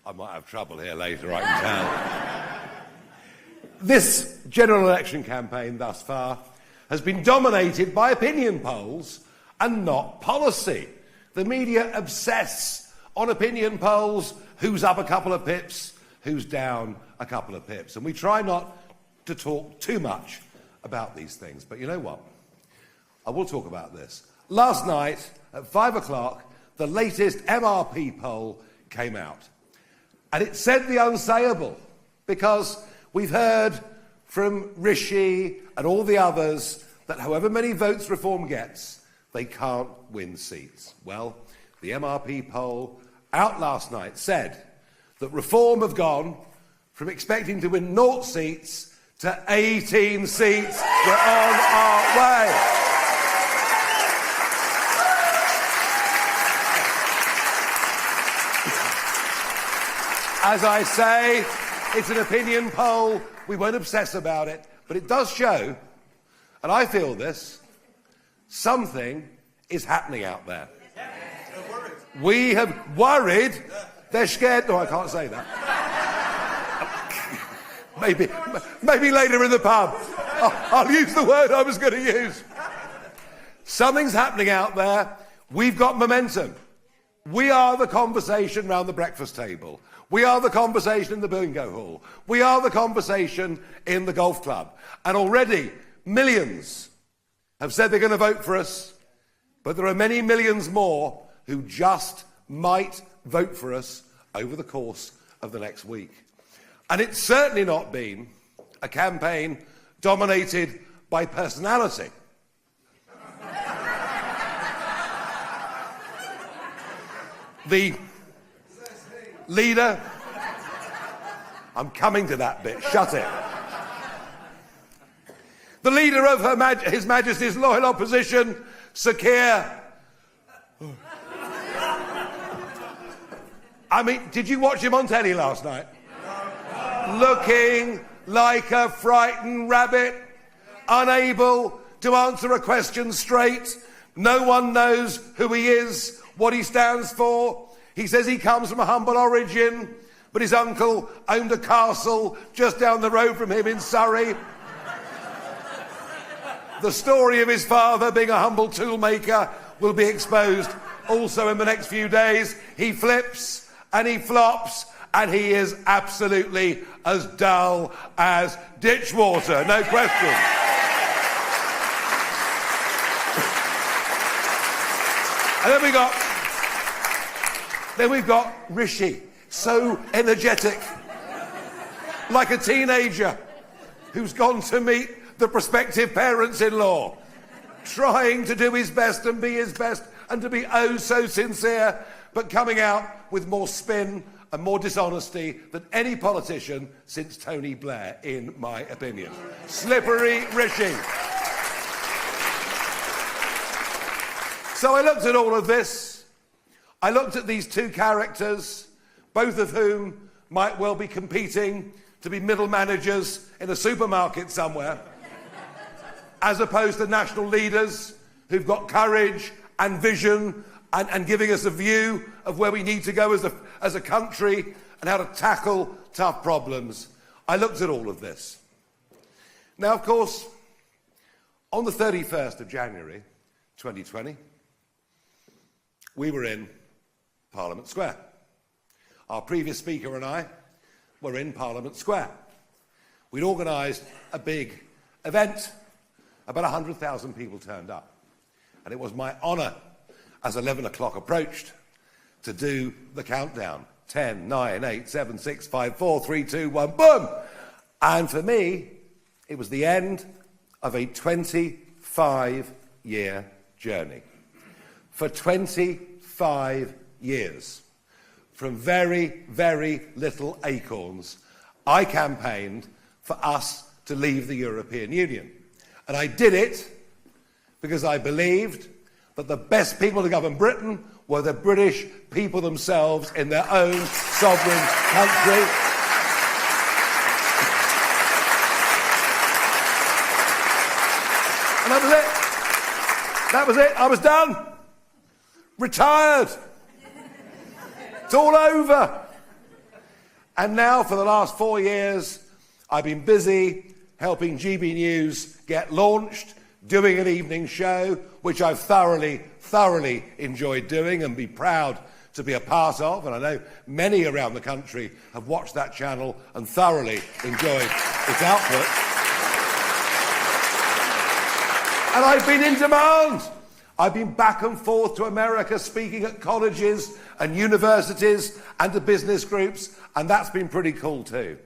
I might have trouble here later, I can tell. This general election campaign thus far has been dominated by opinion polls and not policy. The media obsess on opinion polls, who's up a couple of pips, who's down a couple of pips. And we try not to talk too much about these things. But you know what? I will talk about this. Last night at 5 o'clock, the latest MRP poll came out. And it said the unsayable, because we've heard from Rishi and all the others that however many votes Reform gets, they can't win seats. Well, the MRP poll out last night said that Reform have gone from expecting to win 0 seats to 18 seats. We're on our way. As I say, it's an opinion poll. We won't obsess about it. But it does show, and I feel this, something is happening out there. We have worried. They're scared. No, I can't say that. Maybe later in the pub. I'll use the word I was going to use. Something's happening out there. We've got momentum. We are the conversation round the breakfast table. We are the conversation in the bingo hall. We are the conversation in the golf club. And already millions have said they're going to vote for us, but there are many millions more who just might vote for us over the course of the next week. And it's certainly not been a campaign dominated by personality. The leader, I'm coming to that bit, shut it. The leader of His Majesty's loyal opposition, Sir Keir. I mean, did you watch him on telly last night? Looking like a frightened rabbit, unable to answer a question straight. No one knows who he is, what he stands for. He says he comes from a humble origin, but his uncle owned a castle just down the road from him in Surrey. The story of his father being a humble toolmaker will be exposed also in the next few days. He flips and he flops, and he is absolutely as dull as ditch water, no question. And then we've got Rishi, so energetic, like a teenager who's gone to meet the prospective parents-in-law, trying to do his best and be his best and to be oh so sincere, but coming out with more spin and more dishonesty than any politician since Tony Blair, in my opinion. Slippery Rishi. So I looked at all of this. I looked at these two characters, both of whom might well be competing to be middle managers in a supermarket somewhere, as opposed to national leaders who've got courage and vision and giving us a view of where we need to go as a country and how to tackle tough problems. I looked at all of this. Now, of course, on the 31st of January 2020, we were in Parliament Square. Our previous speaker and I were in Parliament Square. We'd organised a big event. About 100,000 people turned up. And it was my honour, as 11 o'clock approached, to do the countdown. 10, 9, 8, 7, 6, 5, 4, 3, 2, 1, boom! And for me, it was the end of a 25-year journey. For 25 years, from very, very little acorns, I campaigned for us to leave the European Union. And I did it because I believed that the best people to govern Britain were the British people themselves in their own sovereign country. And that was it. That was it. I was done. Retired. It's all over. And now for the last 4 years, I've been busy helping GB News get launched, doing an evening show, which I've thoroughly enjoyed doing and be proud to be a part of. And I know many around the country have watched that channel and thoroughly enjoyed its output. And I've been in demand. I've been back and forth to America speaking at colleges and universities and to business groups, and that's been pretty cool too.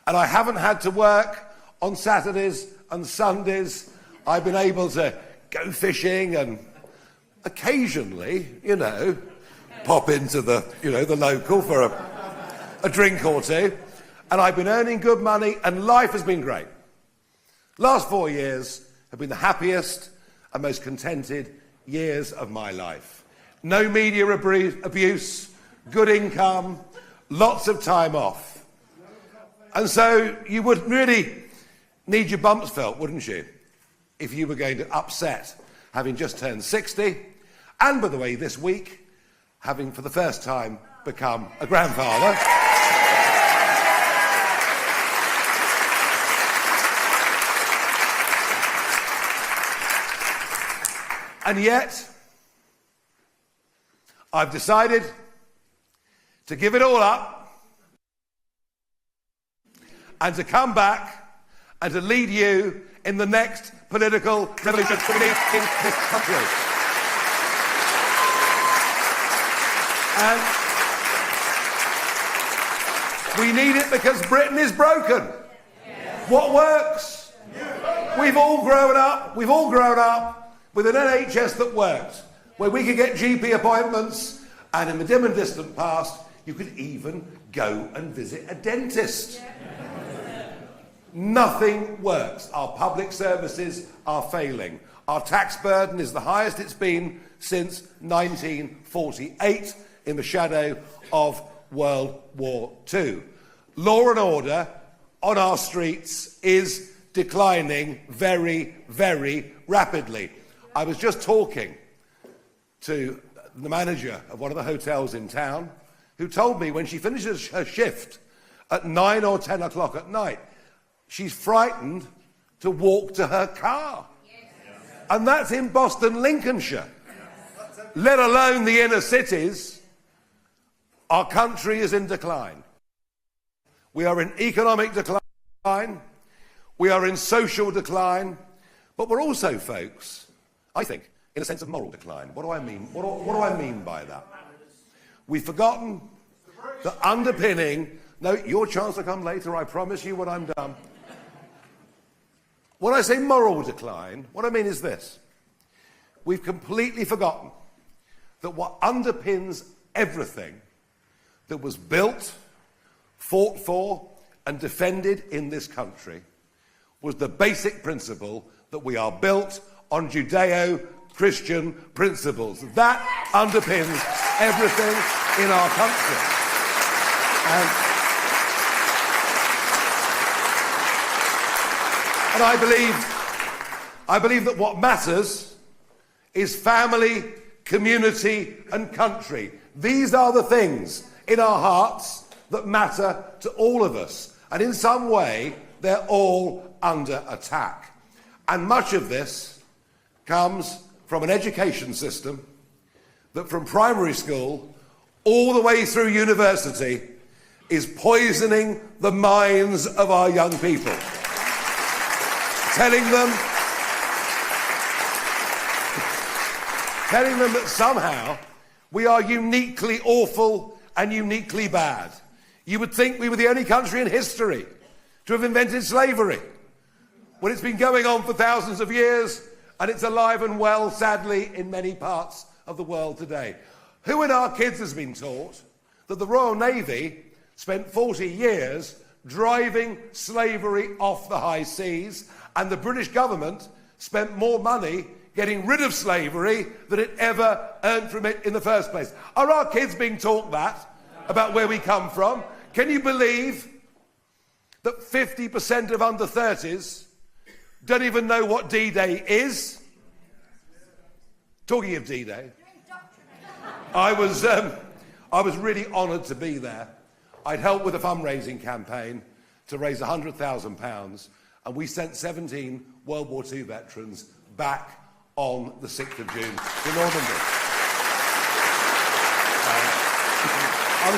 And I haven't had to work on Saturdays and Sundays. I've been able to go fishing and occasionally, pop into the local for a drink or two. And I've been earning good money and life has been great. Last 4 years have been the happiest and most contented years of my life. No media abuse, good income, lots of time off. And so you would really need your bumps felt, wouldn't you, if you were going to upset having just turned 60, and by the way, this week, having for the first time become a grandfather. And yet, I've decided to give it all up and to come back and to lead you in the next political revolution in this country. And we need it because Britain is broken. What works? We've all grown up with an NHS that worked, where we could get GP appointments, and in the dim and distant past, you could even go and visit a dentist. Nothing works. Our public services are failing. Our tax burden is the highest it's been since 1948, in the shadow of World War II. Law and order on our streets is declining very, very rapidly. I was just talking to the manager of one of the hotels in town, who told me when she finishes her shift at 9 or 10 o'clock at night, she's frightened to walk to her car. And that's in Boston, Lincolnshire. Let alone the inner cities. Our country is in decline. We are in economic decline. We are in social decline. But we're also, folks, I think, in a sense of moral decline. What do I mean? What do I mean by that? We've forgotten the underpinning... No, your chance will come later, I promise you when I'm done. When I say moral decline, what I mean is this. We've completely forgotten that what underpins everything that was built, fought for, and defended in this country was the basic principle that we are built on Judeo-Christian principles. That underpins everything in our country. And I believe that what matters is family, community, and country. These are the things in our hearts that matter to all of us. And in some way, they're all under attack. And much of this comes from an education system that from primary school all the way through university is poisoning the minds of our young people. Telling them that somehow we are uniquely awful and uniquely bad. You would think we were the only country in history to have invented slavery, when it's been going on for thousands of years and it's alive and well, sadly, in many parts of the world today. Who in our kids has been taught that the Royal Navy spent 40 years driving slavery off the high seas, and the British government spent more money getting rid of slavery than it ever earned from it in the first place? Are our kids being taught that about where we come from? Can you believe that 50% of under 30s don't even know what D-Day is? Talking of D-Day, I was really honoured to be there. I'd helped with a fundraising campaign to raise £100,000, and we sent 17 World War II veterans back on the 6th of June to Normandy.